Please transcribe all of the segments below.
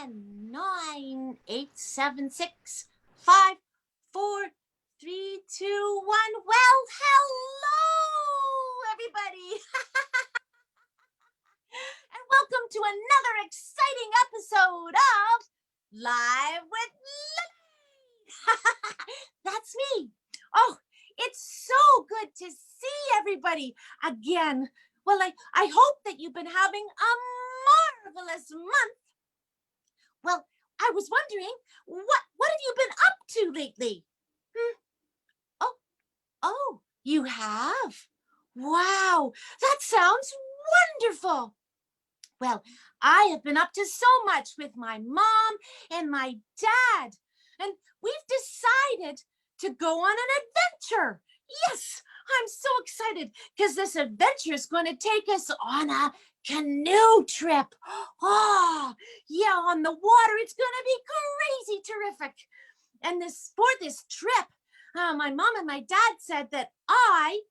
9, 8, 7, 6, 5, 4, 3, 2, 1. Well, hello, everybody, and welcome to another exciting episode of Live with Lily. That's me. Oh, it's so good to see everybody again. Well, I hope that you've been having a marvelous month. Well, I was wondering, what have you been up to lately? Oh, you have? Wow, that sounds wonderful. Well, I have been up to so much with my mom and my dad, and we've decided to go on an adventure. Yes, I'm so excited because this adventure is going to take us on a canoe trip. Oh, yeah, on the water. It's going to be crazy terrific. And for this trip, my mom and my dad said that I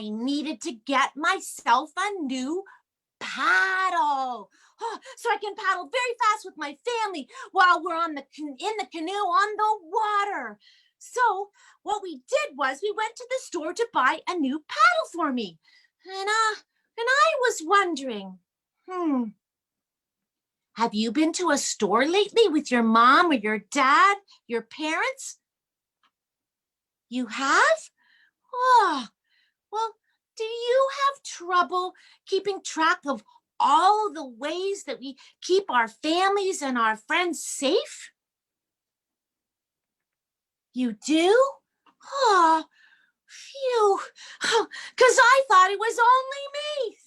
needed to get myself a new paddle. Oh, so I can paddle very fast with my family while we're in the canoe on the water. So what we did was we went to the store to buy a new paddle for me. And I was wondering, have you been to a store lately with your mom or your dad, your parents? You have? Oh, well, do you have trouble keeping track of all the ways that we keep our families and our friends safe? You do? Oh, phew. Because I thought it was only me.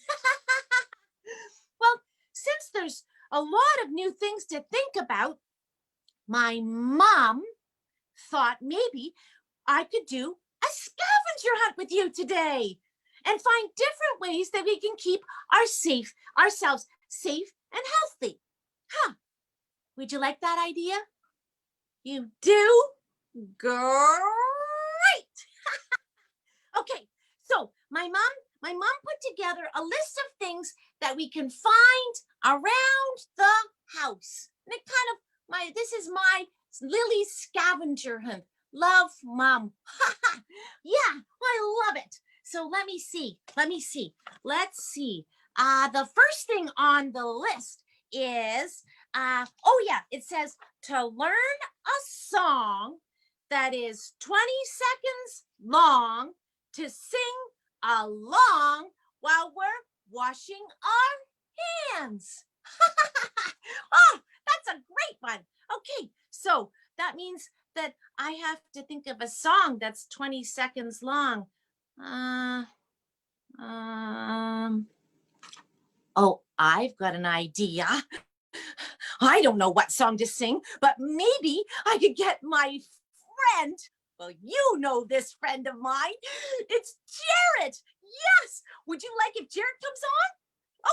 Well, since there's a lot of new things to think about, my mom thought maybe I could do a scavenger hunt with you today and find different ways that we can keep ourselves safe and healthy. Huh? Would you like that idea? You do? Great. Okay, so my mom put together a list of things that we can find around the house. And it kind of this is my Lily's scavenger hunt. Love, Mom. Yeah, I love it. So let me see. Let's see. The first thing on the list is, it says to learn a song that is 20 seconds long to sing along while we're washing our hands. Oh, that's a great one. Okay, so that means that I have to think of a song that's 20 seconds long. Oh, I've got an idea. I don't know what song to sing, but maybe I could get my friend. Well, you know this friend of mine. It's Jared. Yes. Would you like if Jared comes on?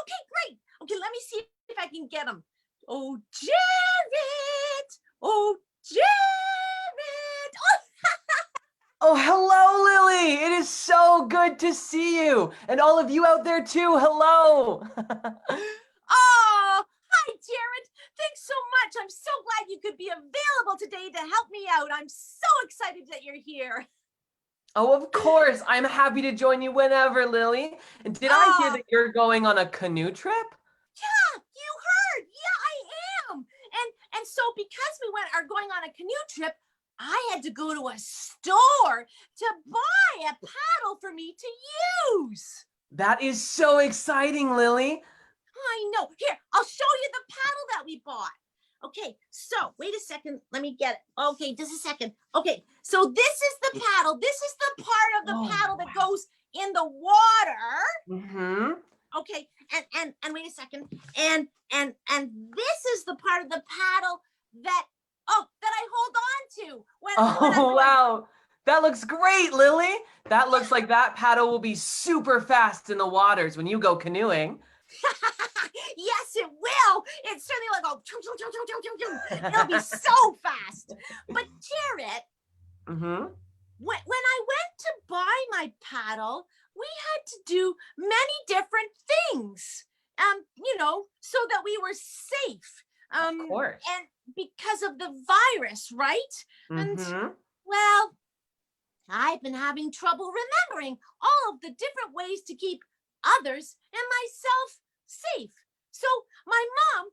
Okay, great. Okay, let me see if I can get him. Oh, Jared. Oh, Jared. Oh, hello, Lily. It is so good to see you. And all of you out there too, hello. Oh, hi, Jared. Thanks so much. I'm so glad you could be available today to help me out. I'm so excited that you're here. Oh, of course. I'm happy to join you whenever, Lily. And did I hear Oh, that you're going on a canoe trip? yeah, you heard. Yeah, I am. And so because are going on a canoe trip, I had to go to a store to buy a paddle for me to use. That is so exciting, Lily. I know. Here, I'll show you the paddle that we bought. Okay, so wait a second. Let me get it. Okay, just a second. Okay, so this is the paddle. This is the part of the paddle that goes in the water. Mm-hmm. Okay, and wait a second. And this is the part of the paddle that I hold on to when I'm going. Wow. That looks great, Lily. That looks like that paddle will be super fast in the waters when you go canoeing. Yes, it will. It's certainly like it'll be so fast. But Jared, Mm-hmm. when I went to buy my paddle, we had to do many different things. So that we were safe. Of course. And because of the virus, right? And Mm-hmm. well, I've been having trouble remembering all of the different ways to keep others and myself safe. So my mom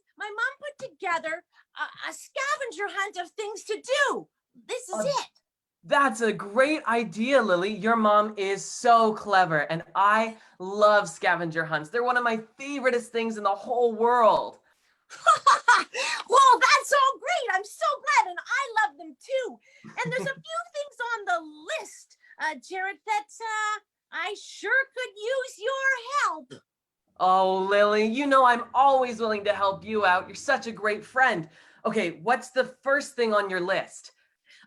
put together a scavenger hunt of things to do. This is Oh, it. that's a great idea, Lily. Your mom is so clever, and I love scavenger hunts. They're one of my favoriteest things in the whole world. Well, that's all great. I'm so glad, and I love them too. And there's a few things on the list, Jared, that I sure could use your help. Oh, Lily, you know I'm always willing to help you out. You're such a great friend. Okay, what's the first thing on your list?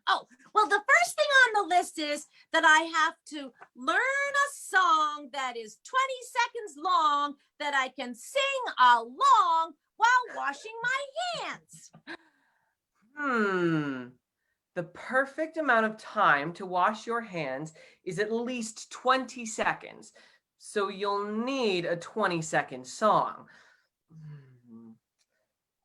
Oh, well, the first thing on the list is that I have to learn a song that is 20 seconds long that I can sing along while washing my hands. Hmm. The perfect amount of time to wash your hands is at least 20 seconds. So you'll need a 20-second song. Hmm.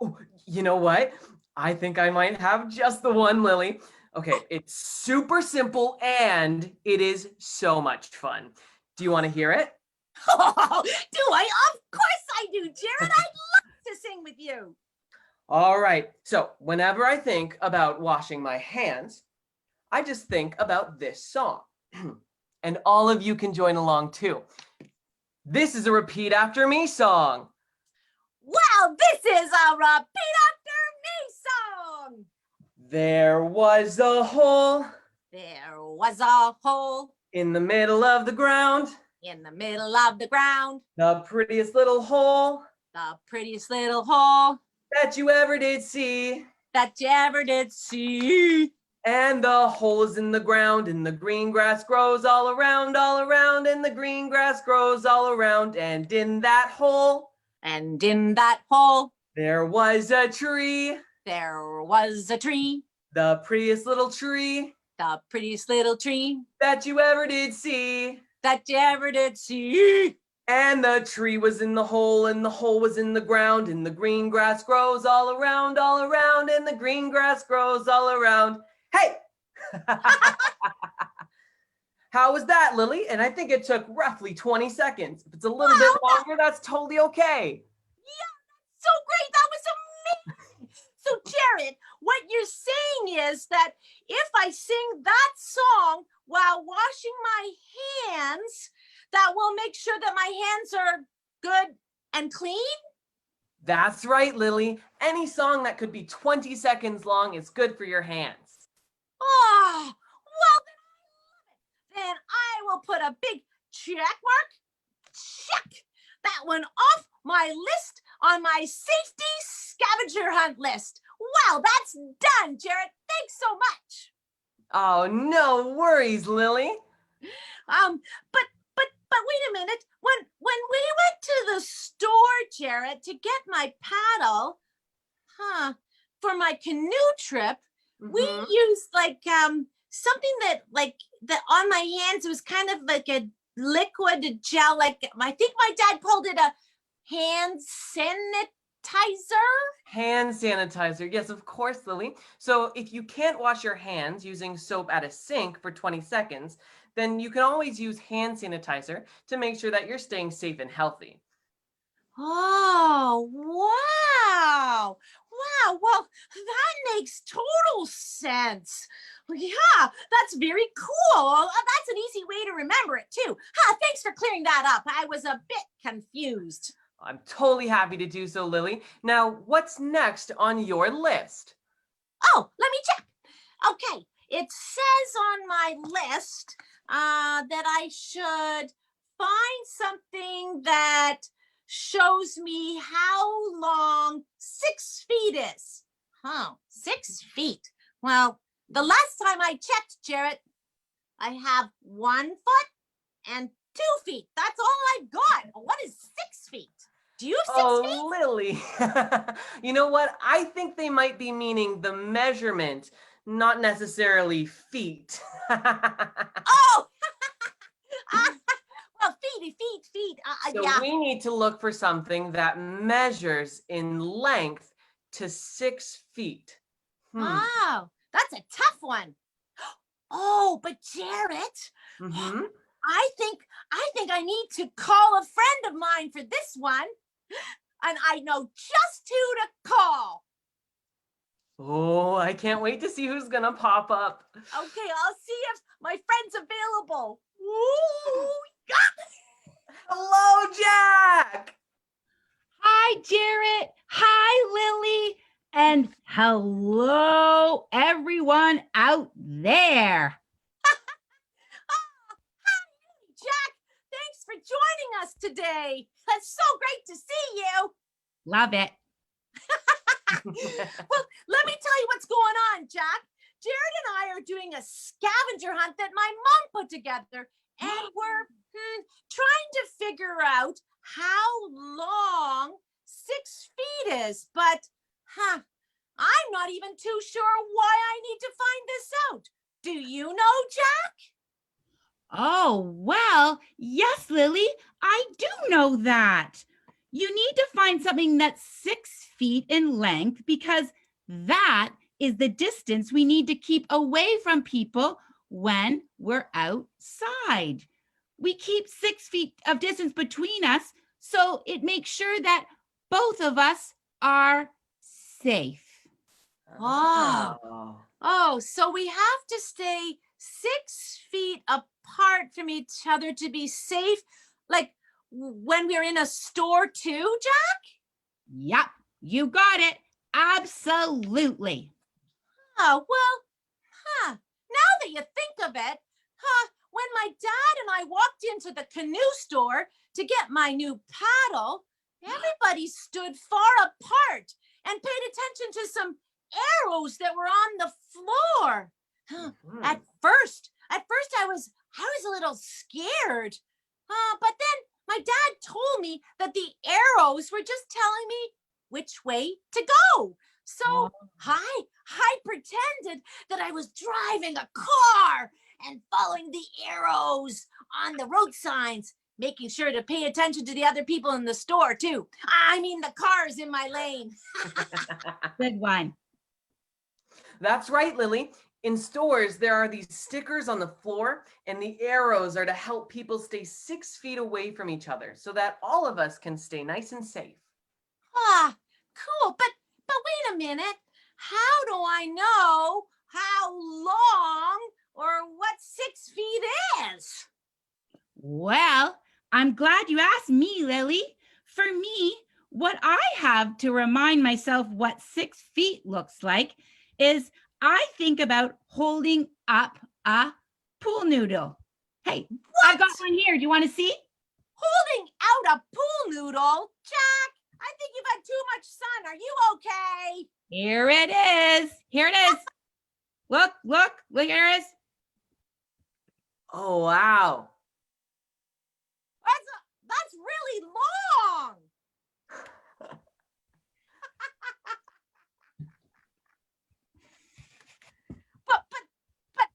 Oh, you know what? I think I might have just the one, Lily. Okay, it's super simple and it is so much fun. Do you want to hear it? Oh, do I? Of course I do, Jared. I'd love to sing with you. All right. So, whenever I think about washing my hands, I just think about this song. And all of you can join along too. This is a repeat after me song. Well, this is a repeat after me song. There was a hole There was a hole in the middle of the ground, in the middle of the ground, the prettiest little hole the prettiest little hole that you ever did see. that you ever did see. And the hole is in the ground, and the green grass grows all around, and the green grass grows all around. And in that hole, And in that hole, there was a tree, there was a tree, the prettiest little tree the prettiest little tree that you ever did see. that you ever did see. And the tree was in the hole, and the hole was in the ground, and the green grass grows all around, and the green grass grows all around. Hey! How was that, Lily? And I think it took roughly 20 seconds. If it's a little bit longer, that's totally okay. So great. That was amazing. So, Jared, what you're saying is that if I sing that song while washing my hands, that will make sure that my hands are good and clean? That's right, Lily. Any song that could be 20 seconds long is good for your hands. Oh, well, then I will put a big check mark. Check that one off my list on my safety scavenger hunt list. Wow, that's done, Jared. Thanks so much. Oh, no worries, Lily. But wait a minute. When we went to the store, Jared, to get my paddle, for my canoe trip, we used like something that on my hands. It was kind of like a liquid gel. Like I think my dad called it a hand sanitizer. Hand sanitizer. Yes, of course, Lily. So if you can't wash your hands using soap at a sink for 20 seconds, then you can always use hand sanitizer to make sure that you're staying safe and healthy. Oh, wow. Wow. Well, that makes total sense. Yeah, that's very cool. That's an easy way to remember it, too. Thanks for clearing that up. I was a bit confused. I'm totally happy to do so, Lily. Now, what's next on your list? Oh, let me check. Okay, it says on my list that I should find something that shows me how long 6 feet is. 6 feet. Well, the last time I checked, Jarrett, I have 1 foot and 2 feet. That's all I've got. What is 6 feet? Do you have 6 feet? Oh, Lily. You know what? I think they might be meaning the measurement, not necessarily feet. Oh, well, feet. So Yeah. we need to look for something that measures in length to 6 feet. Oh, that's a tough one. Oh, but Jarrett, Mm-hmm. I think I need to call a friend of mine for this one. And I know just who to call. Oh, I can't wait to see who's gonna pop up. Okay, I'll see if my friend's available. Ooh, Hello, Jack! Hi, Jarrett. Hi, Lily. And hello, everyone out there. Jack, thanks for joining us today. It's so great to see you. Love it. Well, let me tell you what's going on, Jack. Jared and I are doing a scavenger hunt that my mom put together, and we're trying to figure out how long 6 feet is. But, I'm not even too sure why I need to find this out. Do you know, Jack? Oh, well, yes, Lily, I do know that. You need to find something that's 6 feet in length because that is the distance we need to keep away from people when we're outside. We keep 6 feet of distance between us so it makes sure that both of us are safe. Oh. Oh, so we have to stay 6 feet apart from each other to be safe, like when we're in a store too, Jack? Yep, you got it. Absolutely. Oh, well, now that you think of it, when my dad and I walked into the canoe store to get my new paddle, everybody stood far apart and paid attention to some arrows that were on the floor. At first I was a little scared. But then my dad told me that the arrows were just telling me which way to go. So I pretended that I was driving a car and following the arrows on the road signs, making sure to pay attention to the other people in the store too. I mean the cars in my lane. Good one. That's right, Lily. In stores, there are these stickers on the floor, and the arrows are to help people stay 6 feet away from each other so that all of us can stay nice and safe. Cool. But wait a minute. How do I know how long or what 6 feet is? Well, I'm glad you asked me, Lily. For me, what I have to remind myself what 6 feet looks like is I think about holding up a pool noodle. Hey, I've got one here. Do you want to see? Holding out a pool noodle? Jack, I think you've had too much sun. Are you okay? Here it is. Here it is. Look, here it is. Oh, wow. That's really long. but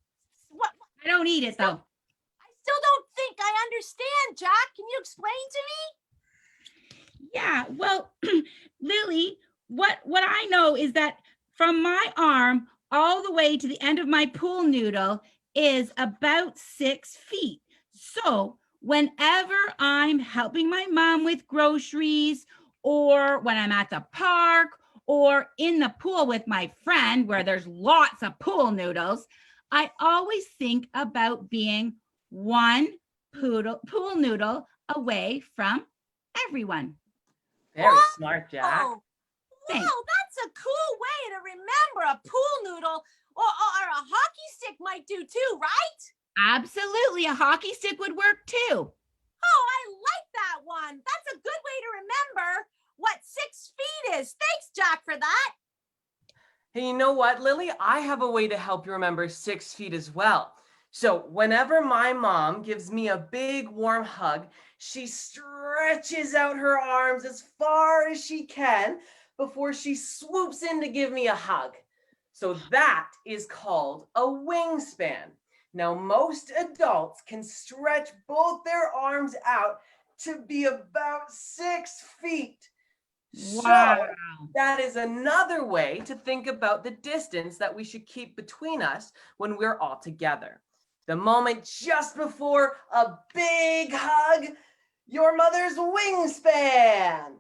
what? I don't eat it though. I still don't think I understand, Jack. Can you explain to me? Yeah, well, Lily, what I know is that from my arm all the way to the end of my pool noodle is about 6 feet. So whenever I'm helping my mom with groceries, or when I'm at the park, or in the pool with my friend where there's lots of pool noodles, I always think about being one pool noodle away from everyone. Very smart, Jack. Wow, Thanks. that's a cool way to remember. A pool noodle or a hockey stick might do too, right? Absolutely. A hockey stick would work too. Oh, I like that one. That's a good way to remember what 6 feet is. Thanks, Jack, for that. Hey, you know what, Lily? I have a way to help you remember 6 feet as well. So whenever my mom gives me a big warm hug, she stretches out her arms as far as she can before she swoops in to give me a hug. So that is called a wingspan. Now, most adults can stretch both their arms out to be about 6 feet. Wow. So that is another way to think about the distance that we should keep between us when we're all together. The moment just before a big hug, your mother's wingspan.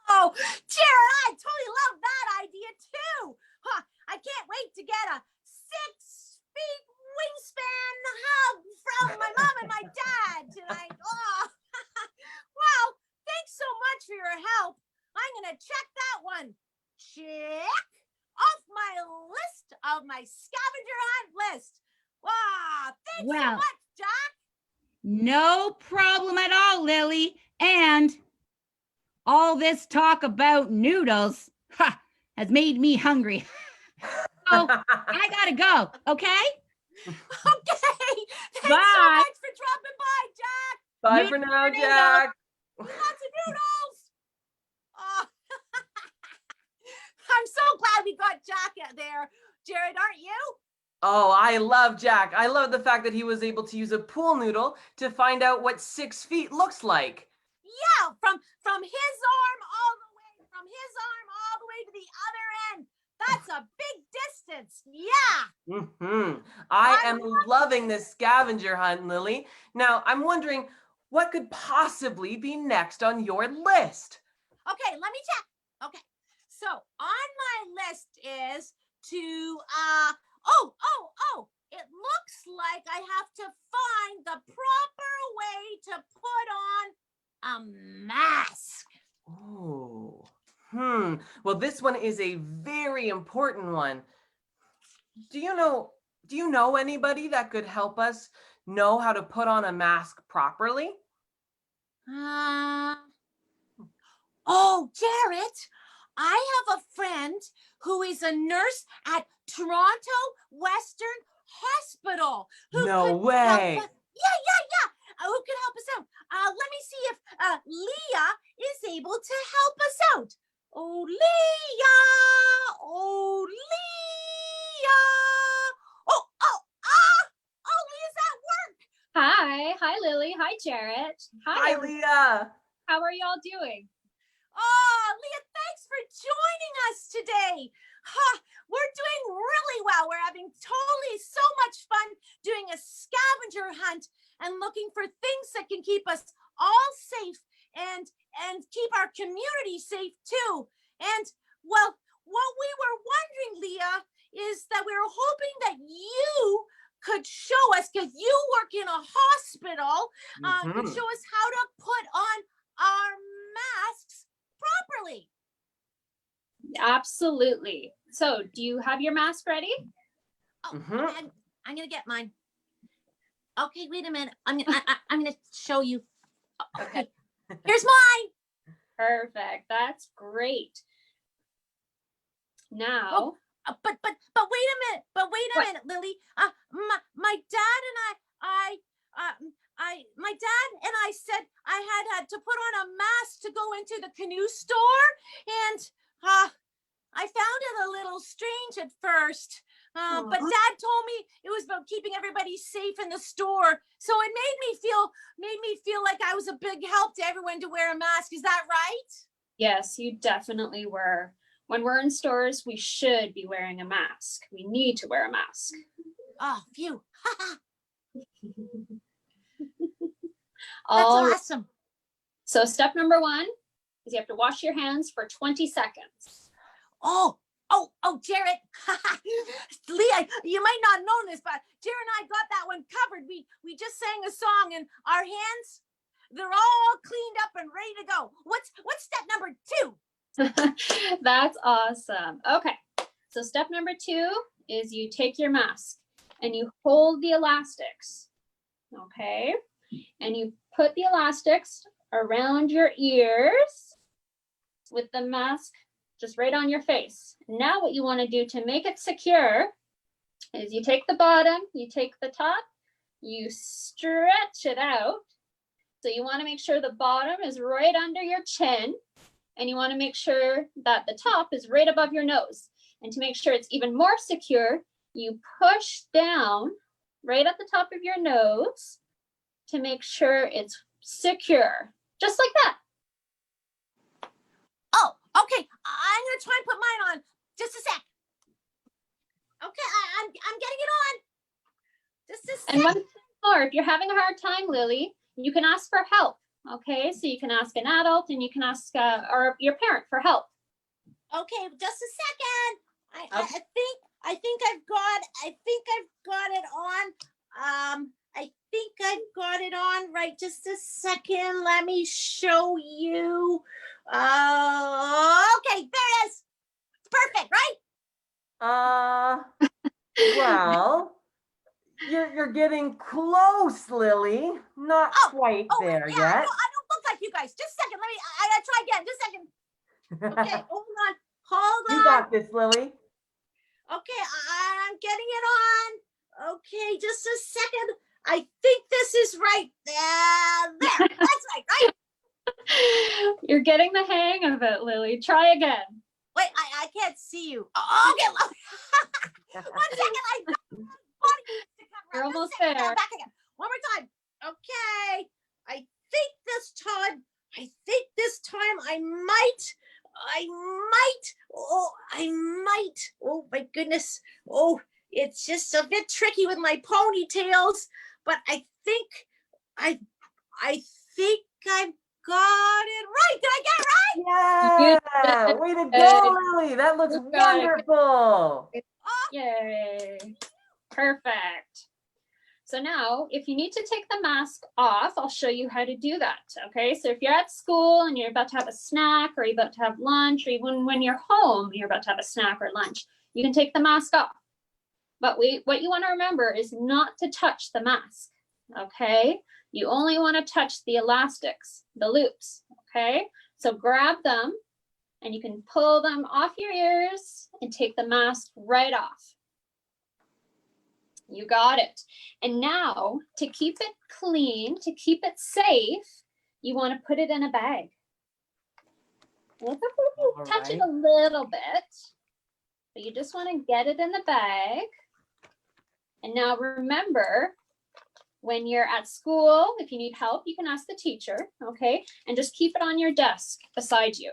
Oh, Jared, I totally love that idea too. Huh, I can't wait to get a 6 feet wingspan hug from my mom and my dad tonight. Oh, wow, thanks so much for your help. I'm going to check that one. Check off my list of my scavenger hunt list. Wow, thanks so Well, much, Jack. no problem at all, Lily. And all this talk about noodles has made me hungry. So I gotta go, okay? Okay, thanks so Bye. much for dropping by, Jack. Bye Noodles for now, for noodles. Jack. Lots of noodles. Oh. I'm so glad we got Jack out there. Jared, aren't you? Oh, I love Jack. I love the fact that he was able to use a pool noodle to find out what 6 feet looks like. Yeah, from his arm all the way to the other end. That's a big distance. Yeah. I am loving this scavenger hunt, Lily. Now, I'm wondering what could possibly be next on your list? Okay, let me check. Okay. So on my list is to it looks like I have to find the proper way to put on a mask. Oh. Well, this one is a very important one. Do you know anybody that could help us know how to put on a mask properly? Oh, Jarrett, I have a friend who is a nurse at Toronto Western Hospital. No Help way. us. Yeah. Who could help us out? Let me see if Leah is able to help us out. Oh, Leah! Oh, Leah! Leah's at work. Hi Lily. Hi, Jarrett. Hi, Leah. How are y'all doing? Oh, Leah, thanks for joining us today. We're doing really well. We're having totally so much fun doing a scavenger hunt and looking for things that can keep us all safe and keep our community safe too. And well, what we were wondering, Leah, is that we were hoping that you could show us, because you work in a hospital, could show us how to put on our masks properly. Absolutely. So, do you have your mask ready? Oh, okay, I'm gonna get mine. Okay, wait a minute. I'm gonna show you. Okay, here's mine. Perfect. That's great. Now, But wait a minute. What? Lily. My dad and I said I had to put on a mask to go into the canoe store, and I found it a little strange at first. But Dad told me it was about keeping everybody safe in the store, so it made me feel like I was a big help to everyone to wear a mask. Is that right? yes, you definitely were. When we're in stores, we should be wearing a mask. We need to wear a mask. Oh, phew. That's All right. awesome. So, step number 1 is you have to wash your hands for 20 seconds. Oh, Jarrett. Leah, you might not know this, but Jarrett and I got that one covered. We just sang a song, and our hands, they're all cleaned up and ready to go. What's step number 2? That's awesome. Okay. So, step number 2 is you take your mask and you hold the elastics. Okay. And you put the elastics around your ears with the mask just right on your face. Now what you want to do to make it secure is you take the bottom, you take the top, you stretch it out. So you want to make sure the bottom is right under your chin, and you want to make sure that the top is right above your nose. And to make sure it's even more secure, you push down right at the top of your nose to make sure it's secure, just like that. And one thing more, if you're having a hard time, Lily, you can ask for help. Okay, so you can ask an adult and you can ask or your parent for help. Okay, just a second. I Okay. think I've got it on. I think I've got it on. Right, just a second. Let me show you. Okay, there it is. It's perfect, right? Well, you're getting close, Lily. Not quite Oh, there yeah, yet. I don't look like you guys. Just a second. I gotta try again. Just a second. Okay, hold You on. got this, Lily. Okay, I'm getting it on. Okay, just a second. I think this is right. There. That's right, right? You're getting the hang of it, Lily. Try again. Wait, I can't see you. Oh, okay, one second. I got my body to cover You're up. Just a almost second. Now, there. back again. One more time. Okay. I think this time I might. Oh my goodness. Oh, it's just a bit tricky with my ponytails, but I think I've got it right. Did I get it right? Yeah, way to go, Lily. That looks You got it. wonderful. Yay. Perfect. So now, if you need to take the mask off, I'll show you how to do that. Okay, so if you're at school and you're about to have a snack or you're about to have lunch, or even when you're home, you're about to have a snack or lunch, you can take the mask off. But what you want to remember is not to touch the mask. Okay, you only want to touch the elastics, the loops. Okay, so grab them and you can pull them off your ears and take the mask right off. You got it. And now, to keep it clean, to keep it safe, you want to put it in a bag. Touch it a little bit, but you just want to get it in the bag. And now remember, when you're at school, if you need help, you can ask the teacher, okay? And just keep it on your desk beside you,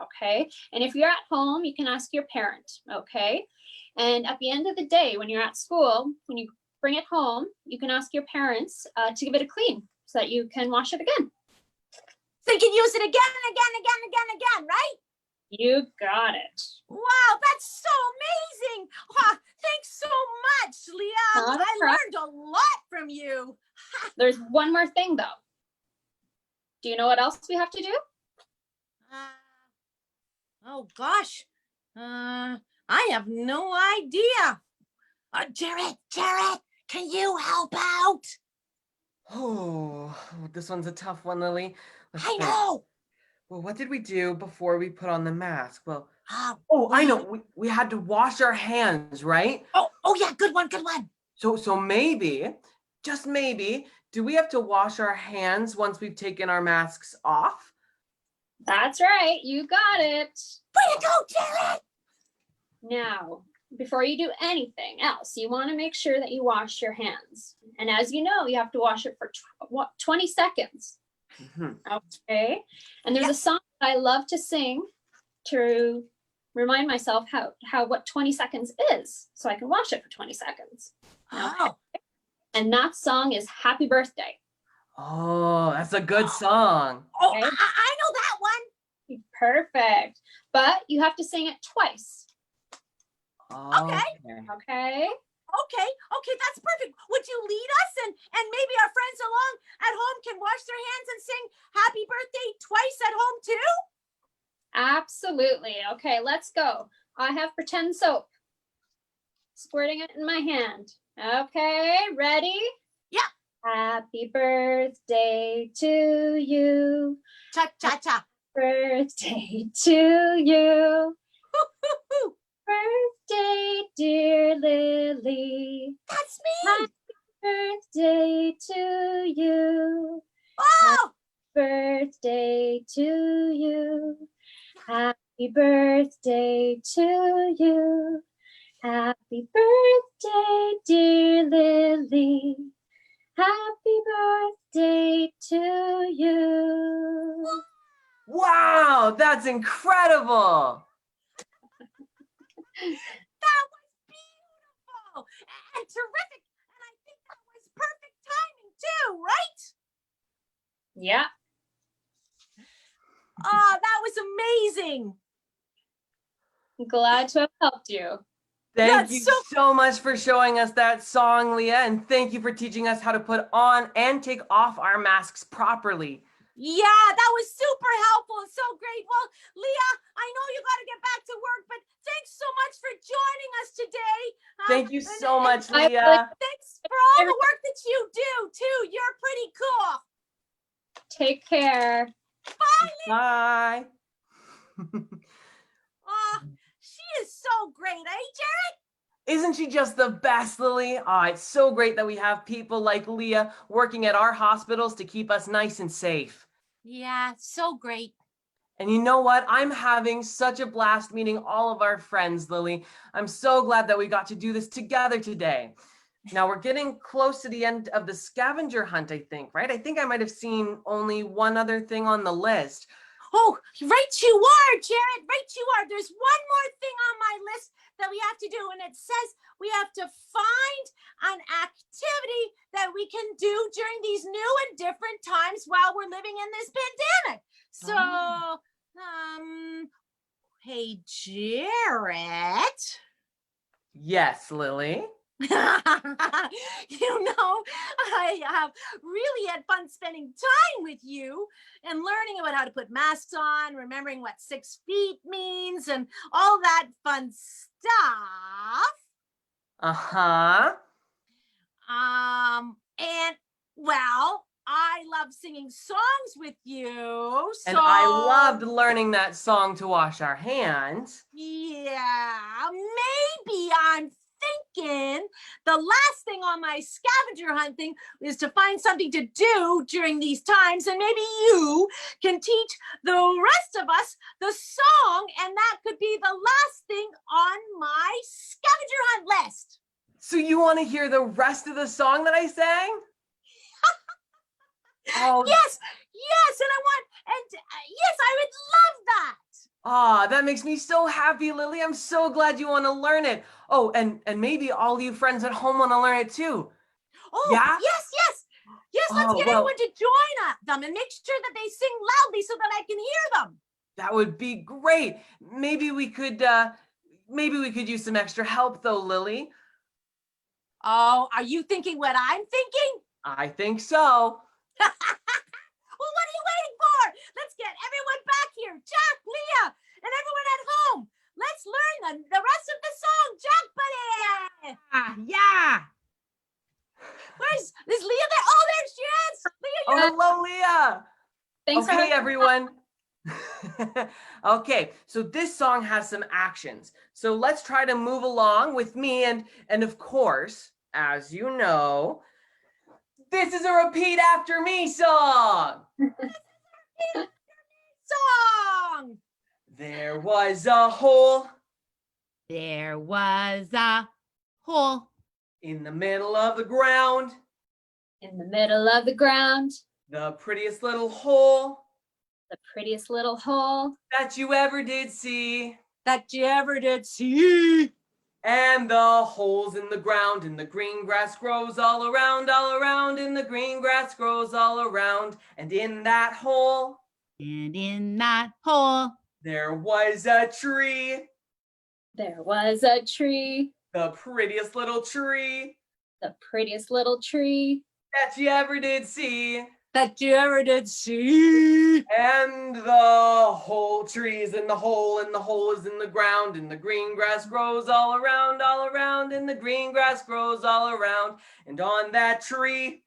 okay? And if you're at home, you can ask your parent, okay? And at the end of the day, when you're at school, when you bring it home, you can ask your parents to give it a clean so that you can wash it again. So you can use it again and again, right? You got it. Wow, that's so amazing. Thanks so much, Leah. Not a I problem. learned a lot from you. There's one more thing though. Do you know what else we have to do? Oh gosh. I have no idea. Jared, can you help out? Oh, this one's a tough one, Lily. Let's I think. know. Well, what did we do before we put on the mask? Well, I wait. know. We had to wash our hands, right? Oh yeah, good one. So maybe, just maybe, do we have to wash our hands once we've taken our masks off? That's right. You got it. Way to go, Jared. Now, before you do anything else, you want to make sure that you wash your hands. And as you know, you have to wash it for 20 seconds. Okay. And there's a song that I love to sing to remind myself what 20 seconds is, so I can wash it for 20 seconds. Okay. And that song is Happy Birthday. Oh, that's a good song. Oh, Okay. I know that one. Perfect. But you have to sing it twice. Okay. Okay, that's perfect. Would you lead us and maybe our friends along at home can wash their hands and sing happy birthday twice at home too? Absolutely. Okay, let's go. I have pretend soap. Squirting it in my hand. Okay, ready? Yeah. Happy birthday to you. Cha-cha-cha. Birthday to you. Birthday, dear Lily. That's me. Happy birthday to you. Oh, Birthday to you. Happy birthday to you. Happy birthday, dear Lily. Happy birthday to you. Wow, that's incredible. that was beautiful and terrific. And I think that was too, right? Yeah. Oh, that was amazing. Glad to have helped you. Thank That's you so- so much for showing us that song, Leah, and thank you for teaching us how to put on and take off our masks properly. Yeah, that was super helpful and so great. Well, Leah, I know you got to get back to work, but thanks so much for joining us today. Thank you so much, I Leah. Thanks for all the work that you do, too. You're pretty cool. Take care. Bye. Oh, she is so great, eh, Jared? Isn't she just the best, Lily? It's so great that we have people like Leah working at our hospitals to keep us nice and safe. Yeah, so great. And you know what? I'm having such a blast meeting all of our friends, Lily. I'm so glad that we got to do this together today. Now we're getting close to the end of the scavenger hunt, I think, right? I think I might have seen only one other thing on the list. Oh, right you are, Jared. Right you are. There's one more thing on my list that we have to do, and it says we have to find an activity that we can do during these new and different times while we're living in this pandemic. So, hey, Jared. Yes, Lily. You know, I have really had fun spending time with you and learning about how to put masks on, remembering what 6 feet means, and all that fun stuff. Uh-huh. And well, I love singing songs with you. And I so- loved learning that song to wash our hands. Yeah, maybe I'm thinking the last thing on my scavenger hunt thing is to find something to do during these times, and maybe you can teach the rest of us the song, and that could be the last thing on my scavenger hunt list. So you want to hear the rest of the song that I sang? Oh, Yes, and yes, I would love that. that makes me so happy, Lily. I'm so glad you want to learn it. Oh, and maybe all you friends at home want to learn it too. Oh, Yeah? yes, let's Oh, get well- everyone to join them and make sure that they sing loudly so that I can hear them. That would be great. Maybe we could use some extra help though, Lily. Oh, are you thinking what I'm thinking? I think so. Well, what are you waiting for? Let's get everyone back here. Jack, Leah, and everyone at home. Let's learn the rest of the song. Jack, buddy. Yeah. Is Leah there? Oh, there she is. Leah, Oh, you're hello, Leah. Thanks Okay, for everyone. Okay, so this song has some actions. So let's try to move along with me and of course, as you know, this is a repeat after me song. song. There was a hole There was a hole in the middle of the ground, in the middle of the ground, the prettiest little hole the prettiest little hole. that you ever did see. That you ever did see. And the holes in the ground, and the green grass grows all around, and the green grass grows all around. And in that hole, and in that hole there was a tree, There was a tree, the prettiest little tree the prettiest little tree. that you ever did see. That you ever did see. And the whole tree is in the hole, and the hole is in the ground, and the green grass grows all around, and the green grass grows all around. And on that tree,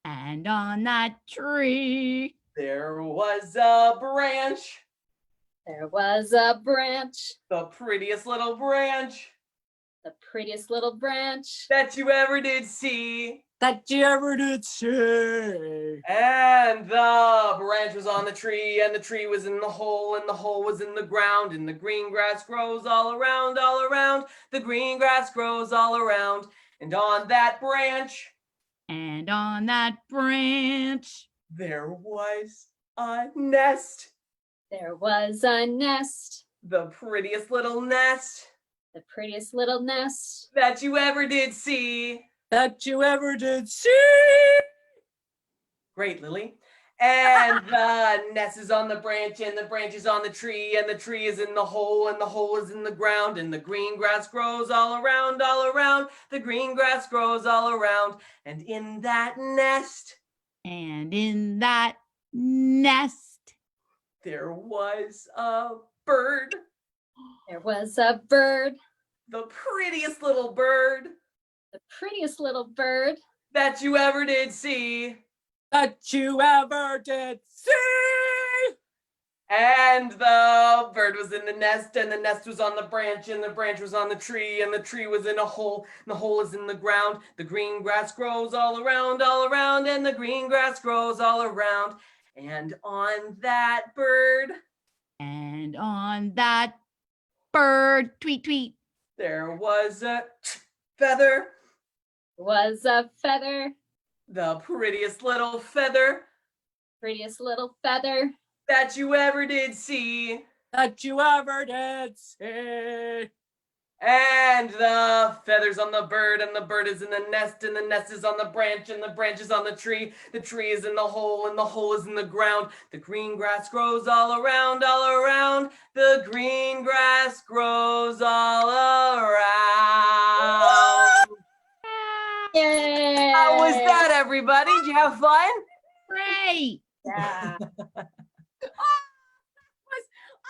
and on that tree there was a branch, There was a branch, the prettiest little branch the prettiest little branch. that you ever did see. That you ever did see. And the branch was on the tree, and the tree was in the hole, and the hole was in the ground, and the green grass grows all around, the green grass grows all around. And on that branch, and on that branch there was a nest, There was a nest, the prettiest little nest the prettiest little nest. that you ever did see. That you ever did see. Great, Lily. And the nest is on the branch, and the branch is on the tree, and the tree is in the hole, and the hole is in the ground, and the green grass grows all around, all around. The green grass grows all around, and in that nest, And in that nest, there was a bird, There was a bird, the prettiest little bird the prettiest little bird. that you ever did see. That you ever did see. And the bird was in the nest, and the nest was on the branch, and the branch was on the tree, and the tree was in a hole, and the hole is in the ground. The green grass grows all around, and the green grass grows all around. And on that bird, and on that bird, tweet, tweet. there was a feather, Was a feather, the prettiest little feather prettiest little feather. that you ever did see. That you ever did see. And the feathers on the bird, and the bird is in the nest, and the nest is on the branch, and the branch is on the tree. The tree is in the hole, and the hole is in the ground. The green grass grows all around, all around. The green grass grows all around. Yay! How was that, everybody? Did you have fun? Great. Yeah.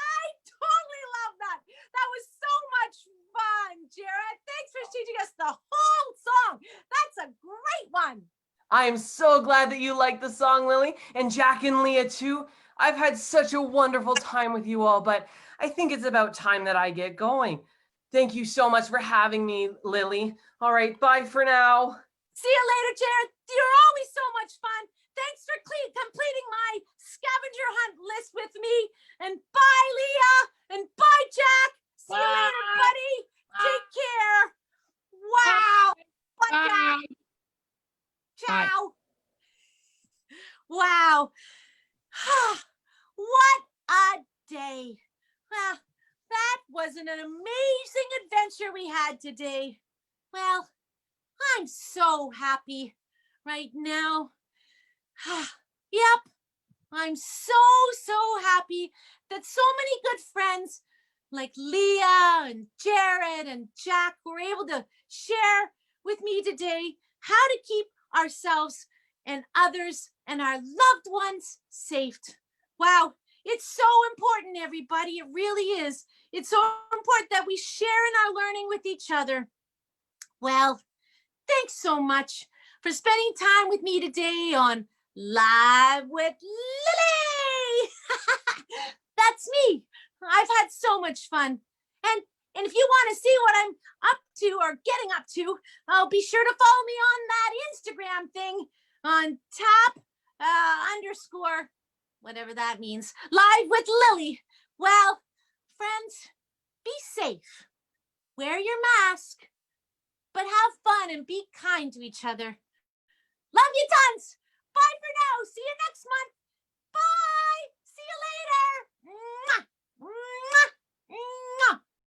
I totally love that. That was so much fun, Jared. Thanks for teaching us the whole song. That's a great one. I am so glad that you liked the song, Lily, and Jack and Leah too. I've had such a wonderful time with you all, but I think it's about time that I get going. Thank you so much for having me, Lily. All right, bye for now. See you later, Jared. You're always so much fun. Thanks for completing my scavenger hunt list with me. And bye, Leah. And bye, Jack. See you later, Bye. buddy. Take care. Wow. Bye, Jack. Ciao. Wow. What a day. Well, that was an amazing adventure we had today. Well, I'm so happy right now. Yep, I'm so happy that so many good friends like Leah and Jared and Jack were able to share with me today how to keep ourselves and others and our loved ones safe. Wow, it's so important, everybody. It really is. It's so important that we share in our learning with each other. Well, thanks so much for spending time with me today on Live with Lily. That's me. I've had so much fun. And if you want to see what I'm up to or getting up to, be sure to follow me on that Instagram thing on tap underscore, whatever that means, Live with Lily. Well, friends, be safe. Wear your mask, but have fun and be kind to each other. Love you tons. Bye for now. See you next month.